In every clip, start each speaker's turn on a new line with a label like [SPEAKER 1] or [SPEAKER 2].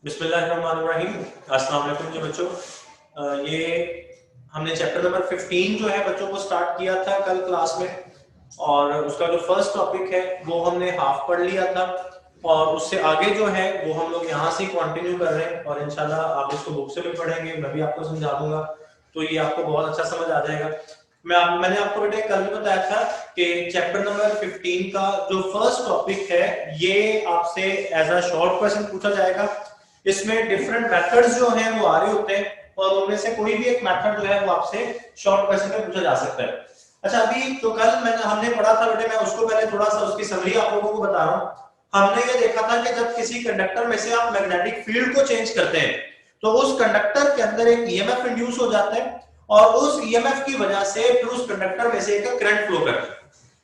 [SPEAKER 1] बिस्मिल्लाहिर्रहमानिर्रहीम। अस्सलाम वालेकुम जी बच्चों। ये हमने चैप्टर नंबर 15 जो है बच्चों को स्टार्ट किया था कल क्लास में, और उसका जो फर्स्ट टॉपिक है वो हमने हाफ पढ़ लिया था, और उससे आगे जो है वो हम लोग यहाँ से कंटिन्यू कर रहे हैं, और इंशाल्लाह आप इसको बुक से भी पढ़ेंगे, मैं भी आपको समझा दूंगा, तो ये आपको बहुत अच्छा समझ आ जाएगा। मैंने आपको बेटे कल भी बताया था कि चैप्टर नंबर 15 का जो फर्स्ट टॉपिक है ये आपसे एज अ शॉर्ट क्वेश्चन पूछा जाएगा। इसमें डिफरेंट मेथड्स जो हैं वो आ रहे होते हैं, और उनमें से कोई भी एक मेथड जो है वो आपसे शॉर्ट क्वेश्चन में पूछा जा सकता है। अच्छा, अभी तो कल हमने पढ़ा था बेटे, मैं उसको पहले थोड़ा सा उसकी समरी आप लोगों को बता रहा हूँ। हमने ये देखा था कि जब किसी कंडक्टर में से आप मैग्नेटिक फील्ड को चेंज करते हैं तो उस कंडक्टर के अंदर एक ईएमएफ इंड्यूस हो जाता है, और उस ईएमएफ की वजह से फिर उस कंडक्टर में से एक करंट फ्लो करता है।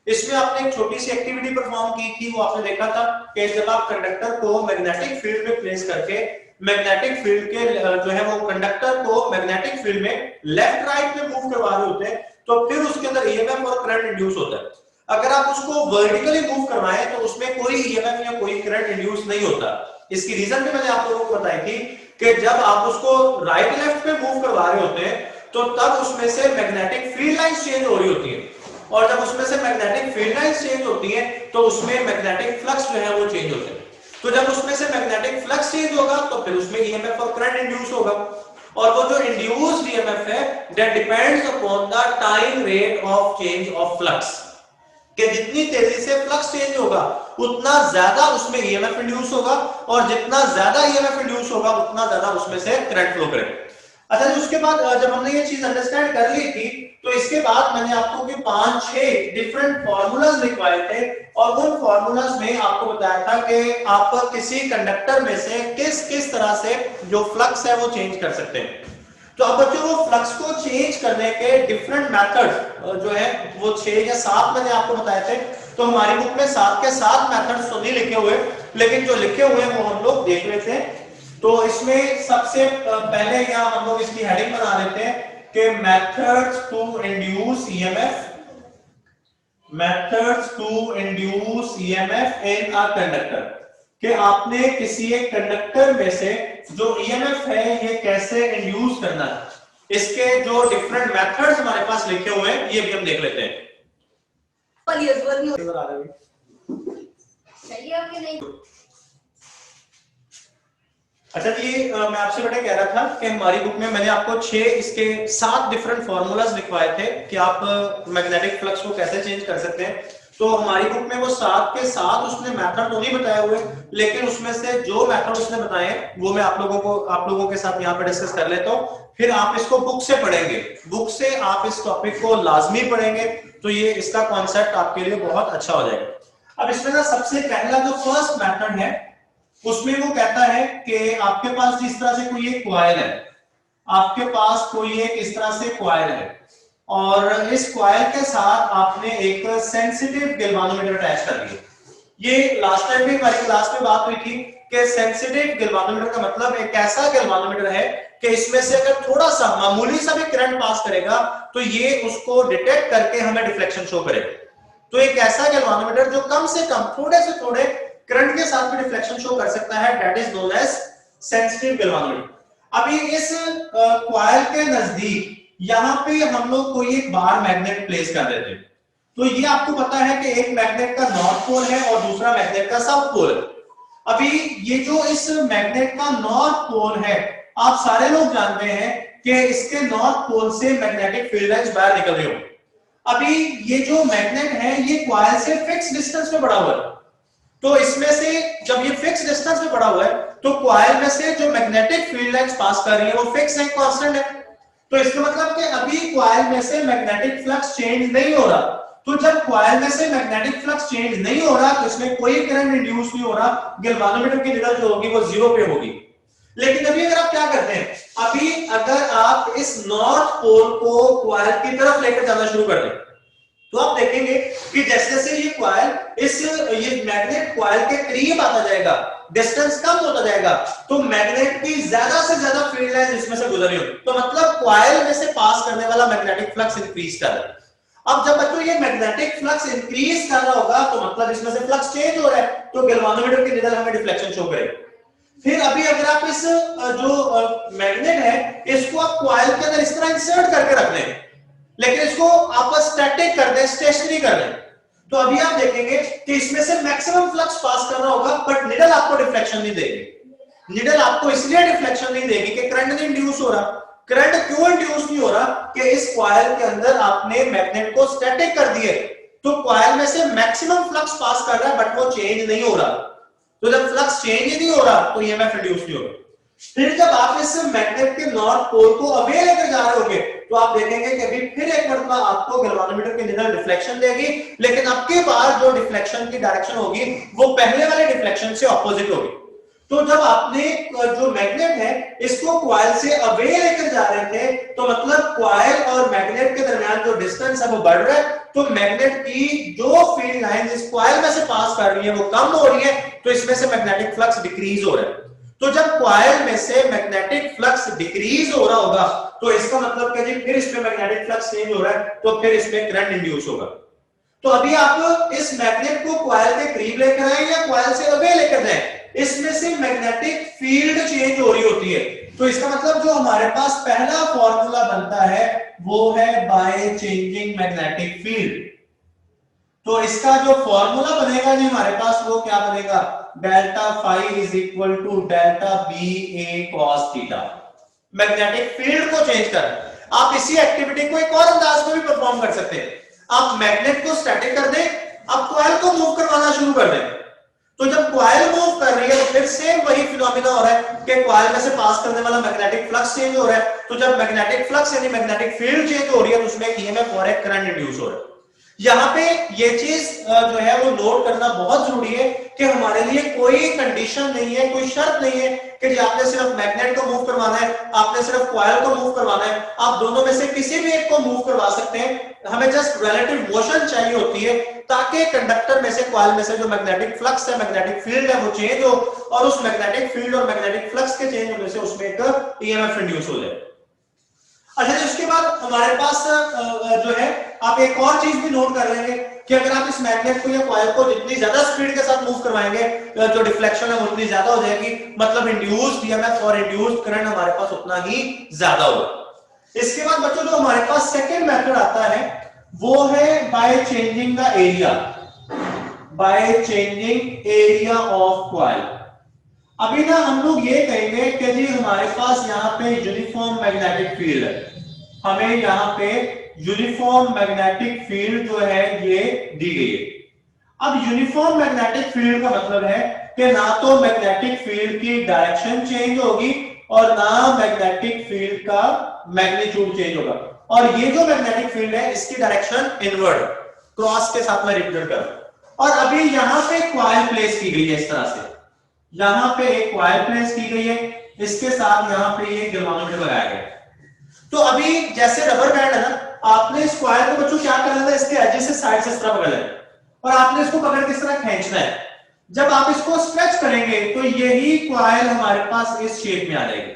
[SPEAKER 1] इसमें आपने एक छोटी सी एक्टिविटी परफॉर्म की थी, वो आपने देखा था कि जब आप कंडक्टर को मैग्नेटिक फील्ड में प्लेस करके मैग्नेटिक फील्ड के जो है वो कंडक्टर को मैग्नेटिक फील्ड में लेफ्ट राइट में मूव करवा रहे होते हैं, तो फिर उसके अंदर ईएमएफ और करंट इंड्यूस होता है। अगर आप उसको वर्टिकली मूव करवाएं तो उसमें कोई ईएमएफ या कोई करंट इंड्यूस नहीं होता। इसकी रीजन भी मैंने आप लोगों को बताई थी कि जब आप उसको राइट लेफ्ट में मूव करवा रहे होते हैं तो तब उसमें से मैग्नेटिक फील्ड लाइंस चेंज हो रही होती है, और जब उसमें से मैग्नेटिक फील्ड लाइंस चेंज होती है तो उसमें मैग्नेटिक फ्लक्स जो है वो चेंज होता है। तो जब उसमें से मैग्नेटिक फ्लक्स चेंज होगा तो फिर उसमें ईएमएफ और करंट इंड्यूस होगा, और वो जो इंड्यूस्ड ईएमएफ है that depends upon the time rate of change of flux, कि जितनी तेजी से फ्लक्स चेंज होगा उतना ज्यादा उसमें ईएमएफ इंड्यूस होगा, और जितना ज्यादा ईएमएफ इंड्यूस होगा उतना ज्यादा उसमें से करंट फ्लो करेगा। अच्छा जी, उसके बाद जब हमने ये चीज अंडरस्टैंड कर ली थी तो इसके बाद मैंने आपको कि 5-6 डिफरेंट फार्मूलाज लिखवाए थे, और उन फार्मूलाज में आपको बताया था कि आप किसी कंडक्टर में से किस किस तरह से जो फ्लक्स है वो चेंज कर सकते हैं। तो अब बच्चों वो फ्लक्स को चेंज करने के डिफरेंट मेथड जो है वो 6 या 7 मैंने आपको बताए थे। तो हमारी बुक में 7 के 7 मेथड्स तो नहीं लिखे हुए, लेकिन जो लिखे हुए हैं वो हम लोग देख लेते हैं। तो इसमें सबसे पहले यहां हम लोग इसकी हेडिंग बना लेते हैं कि methods to induce EMF, methods to induce EMF in a conductor, कि आपने किसी एक कंडक्टर में से जो ईएमएफ है ये कैसे इंड्यूस करना है। इसके जो डिफरेंट मेथड्स हमारे पास लिखे हुए हैं ये भी हम देख लेते हैं।
[SPEAKER 2] चाहिए आपके नहीं?
[SPEAKER 1] अच्छा जी, मैं आपसे बेटा कह रहा था कि हमारी बुक में मैंने आपको 6 इसके 7 डिफरेंट फार्मूलाज लिखवाए थे कि आप मैग्नेटिक फ्लक्स को कैसे चेंज कर सकते हैं। तो हमारी बुक में वो 7 के 7 उसने मेथड तो नहीं बताए हुए, लेकिन उसमें से जो मेथड उसने बताए वो मैं आप लोगों के साथ यहाँ पे डिस्कस कर लेता हूँ। फिर आप इसको बुक से पढ़ेंगे, बुक से आप इस टॉपिक को लाजमी पढ़ेंगे, तो ये इसका कॉन्सेप्ट आपके लिए बहुत अच्छा हो जाएगा। अब इसमें ना सबसे पहला जो फर्स्ट मेथड है उसमें वो कहता है कि आपके पास जिस तरह से कोई एक कॉइल है, आपके पास कोई एक इस तरह से कॉइल है, और इस कॉइल के साथ आपने एक सेंसिटिव गैल्वानोमीटर अटैच कर दिया। ये लास्ट टाइम भी हमारी क्लास में बात हुई थी कि सेंसिटिव गैल्वानोमीटर का मतलब एक ऐसा गैल्वानोमीटर है कि इसमें से अगर थोड़ा सा मामूली सा भी करंट पास करेगा तो ये उसको डिटेक्ट करके हमें डिफ्लेक्शन शो करेगा। तो एक ऐसा गैल्वानोमीटर जो कम से कम थोड़े से थोड़े करंट के साथ भी डिफ्लेक्शन शो कर सकता है, that is known as sensitive galvanometer. अभी इस कॉइल के नजदीक यहां पे हम लोग कोई एक बार मैग्नेट प्लेस कर देते हैं। तो ये आपको पता है कि एक मैग्नेट का नॉर्थ पोल है और दूसरा मैग्नेट का साउथ पोल है। अभी ये जो इस मैग्नेट का नॉर्थ पोल है, आप सारे लोग जानते हैं कि इसके नॉर्थ पोल से मैग्नेटिक फील्ड लाइंस बाहर निकल रही होगी। अभी ये जो मैग्नेट है ये कॉइल से फिक्स डिस्टेंस में बढ़ा हुआ है, तो इसमें से जब ये फिक्स डिस्टेंस में बढ़ा हुआ है तो कॉइल में से जो मैग्नेटिक फील्ड लाइंस पास कर रही है वो फिक्स है, कांस्टेंट है। तो इसका मतलब कि अभी कॉइल में से मैग्नेटिक फ्लक्स चेंज नहीं हो रहा। तो जब कॉइल में से मैग्नेटिक फ्लक्स चेंज नहीं हो रहा तो इसमें कोई करंट इंड्यूस नहीं हो रहा, गैल्वानोमीटर की रीडिंग जो होगी वो 0 पे होगी। लेकिन अभी अगर आप क्या करते हैं, अभी अगर आप इस नॉर्थ पोल को कॉइल की तरफ लेकर जाना शुरू कर दें तो आप देखेंगे कि जैसे जैसे ये कॉइल ये मैग्नेट कॉइल के करीब आता जाएगा, डिस्टेंस कम होता जाएगा, तो मैग्नेट की ज्यादा से ज्यादा फील्ड लाइन इसमें से गुजर रही होगी। तो मतलब कॉइल में से पास करने वाला मैग्नेटिक फ्लक्स इंक्रीज कर रहा है। अब जब बच्चों ये मैग्नेटिक फ्लक्स इंक्रीज कर रहा होगा तो मतलब इसमें से फ्लक्स चेंज हो रहा है, तो गैल्वानोमीटर की निडल हमें डिफ्लेक्शन शो करेगा। फिर अभी अगर आप इस जो मैग्नेट है इसको आप कॉइल के अंदर इस तरह इंसर्ट करके रख दें, लेकिन इसको आप स्टैटिक कर दें, स्टेशनरी कर दें, तो अभी आप देखेंगे कि इसमें से मैक्सिमम फ्लक्स पास करना होगा, बट निडल आपको डिफ्लेक्शन नहीं देगी। निडल आपको इसलिए डिफ्लेक्शन नहीं देगी कि करंट नहीं इंड्यूस हो रहा। करंट क्यों इंड्यूस नहीं हो रहा कि इस कॉइल के अंदर आपने मैग्नेट को स्टैटिक कर दिए, तो कॉइल में से मैक्सिमम फ्लक्स पास कर रहा है बट वो चेंज नहीं हो रहा। तो जब फ्लक्स चेंज ही नहीं हो रहा तो ईएमएफ इंड्यूस नहीं हो रहा। फिर जब आप इस मैग्नेट के नॉर्थ पोल को अवे लेकर जा रहे होंगे तो आप देखेंगे कि अभी फिर एक मरतबा आपको गैल्वानोमीटर की निडल डिफ्लेक्शन देगी, लेकिन अब के बाद जो डिफ्लेक्शन की डायरेक्शन होगी वो पहले वाले डिफ्लेक्शन से ऑपोजिट होगी। तो जब आपने जो मैग्नेट है इसको कॉइल से अवे लेकर जा रहे थे, तो मतलब कॉइल और मैग्नेट के दरमियान जो डिस्टेंस है वो बढ़ रहा है, तो मैग्नेट की जो फील्ड लाइंस इस कॉइल में से पास कर रही है वो कम हो रही है, तो इसमें से मैग्नेटिक फ्लक्स डिक्रीज हो रहा है। तो जब कॉइल में से मैग्नेटिक फ्लक्स डिक्रीज हो रहा होगा तो इसका मतलब कि जी फिर इसमें मैग्नेटिक फ्लक्स चेंज हो रहा है, तो फिर इसमें करंट इंड्यूस होगा। तो अभी आप इस मैग्नेट को कॉइल के करीब लेकर आए या कॉइल से अवे लेकर जाएं, इसमें से मैग्नेटिक फील्ड चेंज हो रही होती है। तो इसका मतलब जो हमारे पास पहला फॉर्मूला बनता है वो है बाय चेंजिंग मैग्नेटिक फील्ड। तो इसका जो फॉर्मूला बनेगा जी हमारे पास वो क्या बनेगा, delta phi is equal to delta B A cos theta. Magnetic field को चेंज कर आप इसी एक्टिविटी को एक और अंदाज में भी परफॉर्म कर सकते हैं। आप मैग्नेट को स्टैटिक कर दें, आप कॉइल को मूव करवाना शुरू कर दें, तो जब कॉइल मूव कर रही है तो फिर सेम वही फिनोमेना हो रहा है कि कॉइल में से पास करने वाला मैग्नेटिक फ्लक्स चेंज हो रहा है। तो जब मैग्नेटिक फ्लक्स यानी मैग्नेटिक फील्ड चेंज हो रही है तो उसमें ईएमएफ और एक करंट इंड्यूस हो रहा है। यहां पे ये चीज जो है वो नोट करना बहुत जरूरी है कि हमारे लिए कोई कंडीशन नहीं है, कोई शर्त नहीं है कि जी आपने सिर्फ मैग्नेट को मूव करवाना है, आपने सिर्फ कॉइल को मूव करवाना है। आप दोनों में से किसी भी एक को मूव करवा सकते हैं। हमें जस्ट रिलेटिव मोशन चाहिए होती है ताकि कंडक्टर में से कॉइल में से जो मैग्नेटिक फ्लक्स है, मैग्नेटिक फील्ड है वो चेंज हो, और उस मैग्नेटिक फील्ड और मैग्नेटिक फ्लक्स के चेंज होने से उसमें एक ईएमएफ इंड्यूस हो जाए। अच्छा, उसके बाद हमारे पास जो है आप एक और चीज भी नोट कर लेंगे कि अगर आप इस मैग्नेट को या कॉइल को जितनी ज्यादा स्पीड के साथ मूव करवाएंगे जो डिफ्लेक्शन है वो उतनी ज्यादा हो जाएगी, मतलब इंड्यूस्ड ईएमएफ और इंड्यूस्ड करंट हमारे पास उतना ही ज्यादा होगा। इसके बाद बच्चों जो हमारे पास सेकंड मेथड आता है वो है by changing the area, by changing area of coil. अभी ना हम लोग ये कहेंगे कि जी हमारे पास यहाँ पे यूनिफॉर्म मैग्नेटिक फील्ड है, हमें यहाँ पे यूनिफॉर्म मैग्नेटिक फील्ड जो है ये दी गई है। अब यूनिफॉर्म मैग्नेटिक फील्ड का मतलब है कि ना तो मैग्नेटिक फील्ड की डायरेक्शन चेंज होगी और ना मैग्नेटिक फील्ड का मैग्नीट्यूड चेंज होगा, और ये जो मैग्नेटिक फील्ड है इसकी डायरेक्शन इनवर्ड क्रॉस के साथ में रिप्रेजेंट कर। और अभी यहाँ पे कॉइल प्लेस की गई है इस तरह से, यहां पे एक कॉइल प्लेस की गई है, इसके साथ यहां पे ये गैल्वानोमीटर लगाया गया है। तो अभी जैसे रबर बैंड है ना, आपने इस कॉइल को बच्चों क्या करना है, इसके एजेस से साइड से इस तरह पकड़ लेना और आपने इसको पकड़ के इस तरह खींचना है। जब आप इसको स्ट्रेच करेंगे तो यही कॉइल हमारे पास इस शेप में आ जाएगी।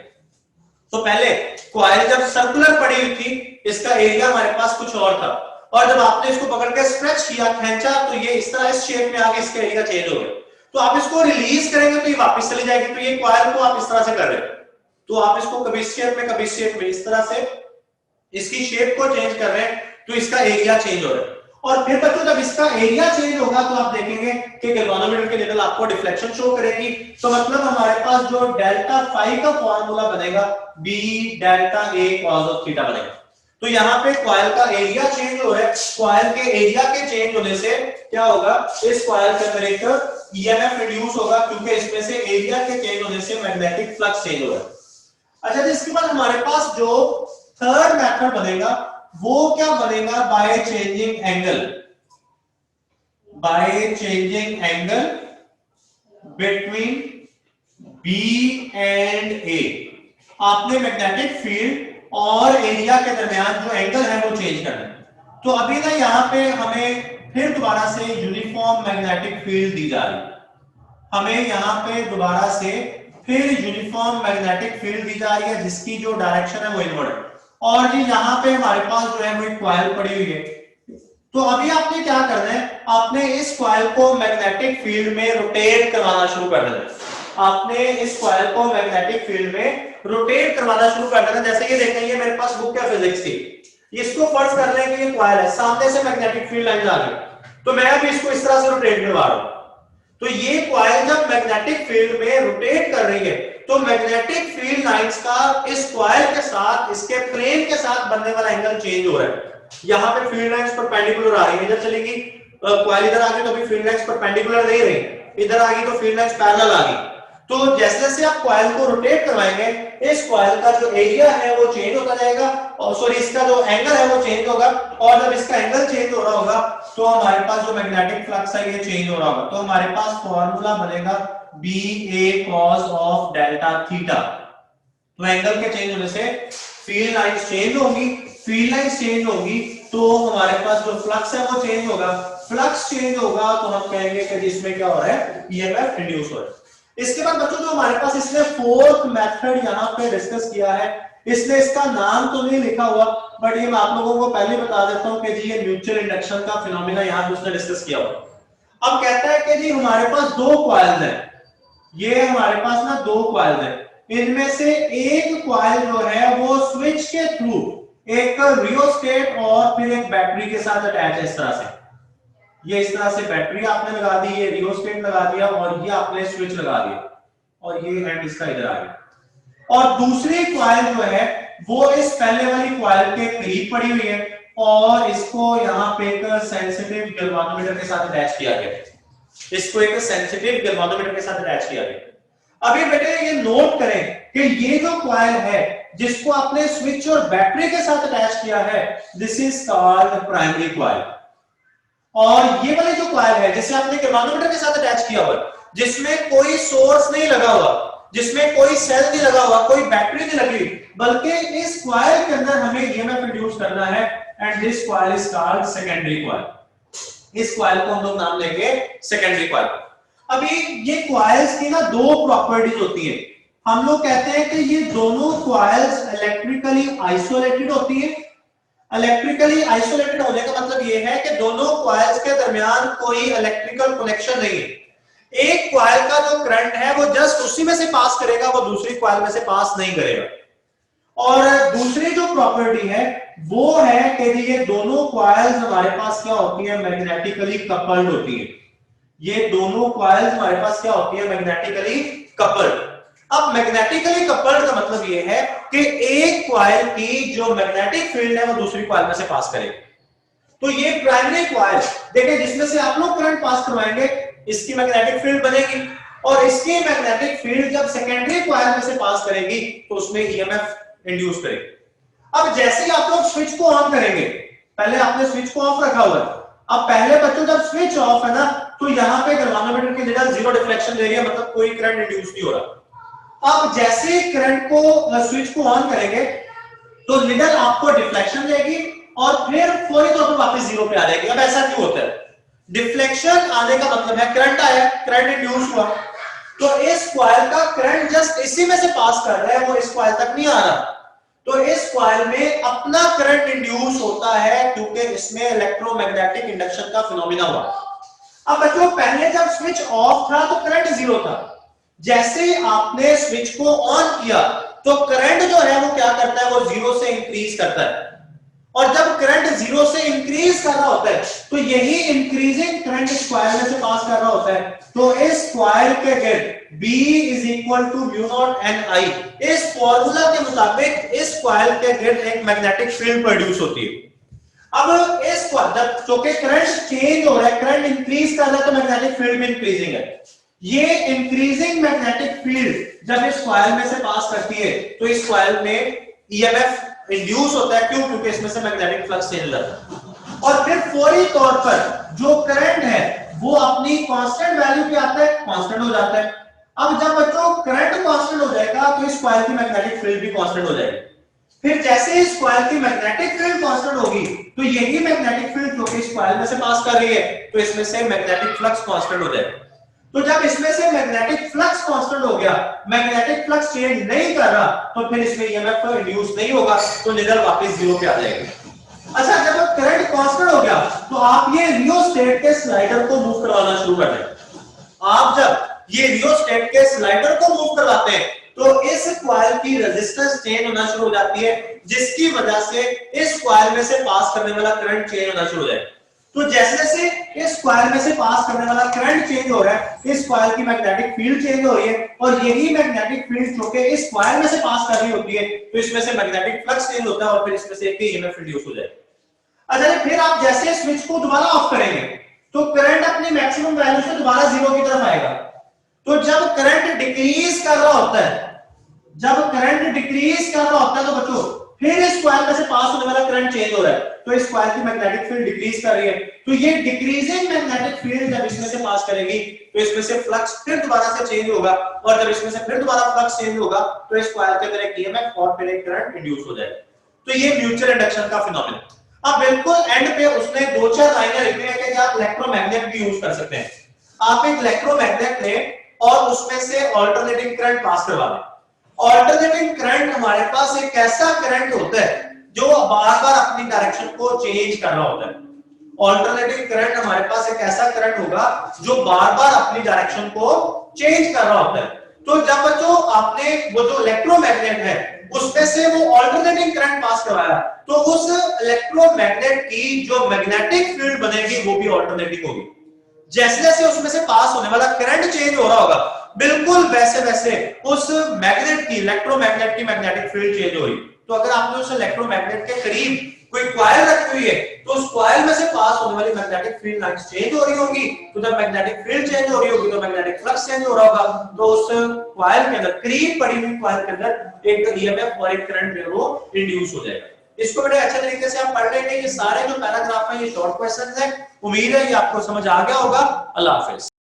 [SPEAKER 1] तो पहले कॉइल जब सर्कुलर पड़ी हुई थी इसका एरिया हमारे पास कुछ और था, और जब आपने इसको पकड़ के स्ट्रेच किया, खींचा, तो ये इस तरह इस शेप में आके इसका एरिया चेंज हो गया। तो आप इसको रिलीज करेंगे तो ये वापस चली जाएगी। तो ये कॉइल को आप इस तरह से कर रहे हैं, तो आप इसको कभी इस शेप में कभी इस शेप में, इस तरह से इसकी शेप को चेंज कर रहे हैं तो इसका एरिया चेंज हो रहा है। और फिर बच्चों जब इसका एरिया चेंज होगा तो आप देखेंगे कि गैल्वानोमीटर की निडल आपको डिफ्लेक्शन शो करेगी। तो मतलब हमारे पास जो डेल्टा फाई का फॉर्मूला बनेगा B delta A cos of theta बनेगा। तो यहाँ पे कॉइल का एरिया चेंज हो रहा है, कॉइल के एरिया के चेंज होने से क्या होगा, इस कॉइल के अंदर एक ईएमएफ इंड्यूस होगा क्योंकि इसमें से एरिया के चेंज होने से मैग्नेटिक फ्लक्स चेंज हो रहा है। अच्छा, इसके बाद हमारे पास जो थर्ड मेथड बनेगा वो क्या बनेगा, by changing angle, by changing angle between b and a. आपने मैग्नेटिक फील्ड और एरिया के दरमियान जो एंगल है वो चेंज करना है। तो अभी ना यहाँ पे हमें फिर दोबारा से यूनिफॉर्म मैग्नेटिक फील्ड दी जा रही है, हमें यहाँ पे दोबारा से फिर यूनिफॉर्म मैग्नेटिक फील्ड दी जा रही है जिसकी जो डायरेक्शन है वो इनवर्ड है। और जी यहाँ पे हमारे पास जो है वो एक कॉइल पड़ी हुई है। तो अभी आपने क्या करना है, आपने इस कॉइल को मैग्नेटिक फील्ड में रोटेट करवाना शुरू कर देना है। आपने इस कॉइल को मैग्नेटिक फील्ड में रोटेट करवाना शुरू कर देना। जैसे ये देखें, ये मेरे पास बुक है फिजिक्स की, इसको फर्ज कर लें कि ये कॉइल है, सामने से मैग्नेटिक फील्ड लाइन आ गई, तो मैं अभी इसको इस तरह से रोटेट करवा रहा हूं। तो ये कॉइल जब मैग्नेटिक फील्ड में रोटेट कर रही है तो मैग्नेटिक फील्ड लाइंस का इस कॉइल के साथ, इसके प्लेन के साथ बनने वाला एंगल चेंज हो रहा है। यहां पे फील्ड लाइंस परपेंडिकुलर आ रही है, जब चलेगी कॉइल इधर आ गई तो अभी फील्ड लाइंस परपेंडिकुलर नहीं रही, इधर आ गई तो फील्ड लाइंस पैरेलल आ गई। तो जैसे जैसे आप कॉइल को रोटेट करवाएंगे, इस कॉइल का जो एरिया है वो चेंज होता जाएगा, और सॉरी इसका जो एंगल है वो चेंज होगा, और जब इसका एंगल चेंज हो रहा होगा तो हमारे पास जो मैग्नेटिक फ्लक्स है ये चेंज हो रहा होगा। तो हमारे पास फॉर्मूला बनेगा BA cos of delta theta. तो एंगल के चेंज होने से फील्ड लाइंस चेंज होगी, फील्ड लाइंस चेंज होगी तो हमारे पास जो फ्लक्स है वो चेंज होगा, फ्लक्स चेंज होगा तो हम कहेंगे कि जिसमें क्या हो रहा है, EMF इंड्यूस हो रहा है। इसके बाद बच्चों जो हमारे पास इसने फोर्थ मेथड यहां पे डिस्कस किया है, इसने इसका नाम तो नहीं लिखा हुआ, बट ये मैं आप लोगों को पहले बता देता हूं कि जी ये म्यूचुअल इंडक्शन का फिनोमेना यहां पे उसने डिस्कस किया हुआ। अब कहता है कि जी हमारे पास दो कॉइल्स हैं, ये हमारे पास ना दो कॉइल्स हैं, इनमें से एक कॉइल जो है वो स्विच के थ्रू एक रियोस्टेट और फिर एक बैटरी के साथ अटैच है। इस तरह से, ये इस तरह से बैटरी आपने लगा दी, ये रियोस्टेट लगा दिया और ये आपने स्विच लगा दिया, और ये एंड इसका इधर आ गया। और दूसरी कॉइल जो है वो इस पहले वाली कॉइल के करीब पड़ी हुई है और इसको यहाँ पे एक सेंसिटिव गैल्वानोमीटर के साथ अटैच किया गया, इसको एक सेंसिटिव गैल्वानोमीटर के साथ अटैच किया गया। अभी बेटे ये नोट करें कि ये जो कॉइल है जिसको आपने स्विच और बैटरी के साथ अटैच किया है, this is called primary coil. और ये वाली जो कॉइल है जिसे आपने गैल्वानोमीटर के साथ अटैच किया हुआ, जिसमें कोई सोर्स नहीं लगा हुआ, जिसमें कोई सेल नहीं लगा हुआ, कोई बैटरी नहीं लगी, बल्कि इस कॉइल के अंदर हमें EMF इंड्यूस करना है, and this coil is called secondary coil. इस कॉइल को हम लोग नाम देंगे सेकेंडरी कॉइल। अभी ये कॉइल्स की ना दो प्रॉपर्टीज होती है, हम लोग कहते हैं कि ये दोनों कॉइल्स इलेक्ट्रिकली आइसोलेटेड होती है। इलेक्ट्रिकली आइसोलेटेड होने का मतलब ये है कि दोनों कॉइल्स के दरमियान कोई इलेक्ट्रिकल कनेक्शन नहीं है। एक कॉइल का जो करंट है वो जस्ट उसी में से पास करेगा, वो दूसरी कॉइल में से पास नहीं करेगा। और दूसरी जो प्रॉपर्टी है वो है कि ये दोनों कॉइल्स हमारे पास क्या होती है, मैग्नेटिकली कपल्ड होती है। ये दोनों कॉइल्स हमारे पास क्या होती है, मैग्नेटिकली कपल्ड। अब मैग्नेटिकली कपल्ड का मतलब ये है कि एक कॉइल की जो मैग्नेटिक फील्ड है वो दूसरी कॉइल में से पास करेगी। तो ये प्राइमरी कॉइल देखिए जिसमें से आप लोग करंट पास करवाएंगे, इसकी मैग्नेटिक फील्ड बनेगी, और इसकी मैग्नेटिक फील्ड जब सेकेंडरी कॉइल में से पास करेगी तो उसमें EMF इंड्यूस करेगी। अब जैसे ही आप लोग स्विच को ऑन करेंगे, पहले आपने स्विच को ऑफ रखा हुआ है, अब पहले बच्चों जब स्विच ऑफ है ना तो यहां पे गैल्वानोमीटर की निडल जीरो डिफ्लेक्शन दे रही है, मतलब कोई करंट इंड्यूस नहीं हो रहा। अब जैसे ही करंट को स्विच को ऑन करेंगे तो निडल आपको डिफ्लेक्शन देगी और फिर फौरी तौर पर वापस जीरो पे आ जाएगी। अब ऐसा क्यों होता है, डिफ्लेक्शन आने का मतलब है करंट आया, करंट इंड्यूस हुआ, तो इस कॉइल का करंट जस्ट इसी में से पास कर रहा है, वो इस कॉइल तक नहीं आ रहा, तो इस कॉइल में अपना करंट इंड्यूस होता है क्योंकि इसमें इलेक्ट्रोमैग्नेटिक इंडक्शन का फिनोमेना हुआ। अब बच्चों पहले जब स्विच ऑफ था तो करंट जीरो था, जैसे आपने स्विच को ऑन किया तो करंट जो है वो क्या करता है, वो जीरो से इंक्रीज करता है, और जब करंट जीरो से इंक्रीज कर रहा होता है तो यही इंक्रीजिंग करंट इस कॉइल में से पास कर रहा होता है। तो इस कॉइल के गिर्द B is equal to mu naught NI, इस फॉर्मूला के मुताबिक इस कॉइल के गिर्द एक मैग्नेटिक फील्ड प्रोड्यूस होती है। अब इस जब चूंकि करंट चेंज हो रहा है, करंट इंक्रीज कर रहा है तो मैग्नेटिक फील्ड भी इंक्रीजिंग है। ये इंक्रीजिंग मैग्नेटिक फील्ड जब इस कॉइल में से पास करती है तो इस कॉइल में EMF इंड्यूस होता है, क्यों, क्योंकि इसमें से मैग्नेटिक फ्लक्स चेंज होता है, और फिर फौरी तौर पर जो करंट है वो अपनी कांस्टेंट वैल्यू पे आता है, कांस्टेंट हो जाता है। अब जब बच्चों करंट कांस्टेंट हो जाएगा तो इस कॉइल की मैग्नेटिक फील्ड भी कांस्टेंट हो जाएगी। फिर जैसे इस कॉइल की मैग्नेटिक फील्ड कांस्टेंट होगी तो यही मैग्नेटिक फील्ड जो कि इस कॉइल में से पास कर रही है तो इसमें से मैग्नेटिक फ्लक्स कांस्टेंट हो जाएगा। तो जब इसमें से मैग्नेटिक फ्लक्स कांस्टेंट हो गया, मैग्नेटिक फ्लक्स चेंज नहीं कर रहा, तो फिर इसमें EMF इंड्यूस नहीं होगा, तो निडल वापस जीरो पे आ जाएगी। अच्छा, जब करंट कांस्टेंट हो गया तो आप ये रियोस्टेट के स्लाइडर को मूव करवाना शुरू कर दें। आप जब ये रियोस्टेट के स्लाइडर को मूव करवाते हैं, तो इस कॉइल की रेजिस्टेंस चेंज होना शुरू हो जाती है, जिसकी वजह से इस कॉइल में से पास करने वाला करंट चेंज होना शुरू हो जाएगा। तो जैसे जैसे इस कॉइल में से पास करने वाला करंट चेंज हो रहा है, इस कॉइल की मैग्नेटिक फील्ड चेंज हो रही है, और यही मैग्नेटिक फील्ड जो कि इस कॉइल में से पास कर रही होती है, तो इसमें से मैग्नेटिक फ्लक्स चेंज होता है और फिर इसमें से एक ईएमएफ इंड्यूस हो जाएगा। अच्छा, फिर आप जैसे स्विच को दोबारा ऑफ करेंगे तो करंट अपनी मैक्सिमम वैल्यू से दोबारा जीरो की तरफ आएगा। तो जब करंट डिक्रीज कर रहा होता है, जब करंट डिक्रीज कर रहा होता है, तो बच्चों फिर इस कॉइल में से पास होने वाला करंट चेंज हो रहा है, तो इस कॉइल की मैग्नेटिक फील्ड डिक्रीज कर रही है, तो ये डिक्रीजिंग मैग्नेटिक फील्ड जब इसमें से पास करेगी तो इसमें से फ्लक्स फिर दोबारा से चेंज होगा, और जब इसमें से फिर दोबारा फ्लक्स चेंज होगा तो इस कॉइल के अंदर एक ईएमएफ और फिर एक करंट इंड्यूस हो जाएगा। तो ये म्यूचुअल इंडक्शन का फिनोमेनन। अब बिल्कुल एंड पे उसने दो चार लाइनें लिखी है कि आप इलेक्ट्रोमैग्नेट भी यूज कर सकते हैं। आप एक इलेक्ट्रोमैग्नेट लें और उसमें से अल्टरनेटिंग करंट पास करवा दें। अल्टरनेटिंग करंट हमारे पास एक ऐसा करंट होता है जो बार-बार अपनी डायरेक्शन को चेंज कर रहा होता है। अल्टरनेटिंग करंट हमारे पास एक ऐसा करंट होगा जो बार-बार अपनी डायरेक्शन को चेंज कर रहा होता है। तो जब बच्चों आपने वो जो इलेक्ट्रोमैग्नेट है उसमें से वो अल्टरनेटिंग करंट पास करवाया, तो उस इलेक्ट्रोमैग्नेट की जो मैग्नेटिक फील्ड बनेगी वो भी अल्टरनेटिंग होगी। जैसे जैसे उसमें से पास होने वाला करंट चेंज हो रहा होगा, बिल्कुल वैसे वैसे उस मैग्नेट की, इलेक्ट्रोमैग्नेट की मैग्नेटिक फील्ड चेंज हो रही। तो अगर आपने उस इलेक्ट्रोमैग्नेट के करीब कोई कॉइल रखी हुई है तो उस कॉइल में से पास होने वाली मैग्नेटिक फील्ड लाइंस चेंज हो रही होगी, तो जब मैग्नेटिक फील्ड चेंज हो रही होगी तो मैग्नेटिक फ्लक्स चेंज हो रहा होगा, तो उस कॉइल के अंदर, करीब पड़ी हुई कॉइल के अंदर एक ईएमएफ और एक करंट जो वो इंड्यूस हो जाएगा। इसको बड़े अच्छे तरीके से आप पढ़ लेंगे। ये सारे जो पैराग्राफ है ये शॉर्ट क्वेश्चंस हैं। उम्मीद है ये आपको समझ आ गया होगा। अल्लाह हाफिज।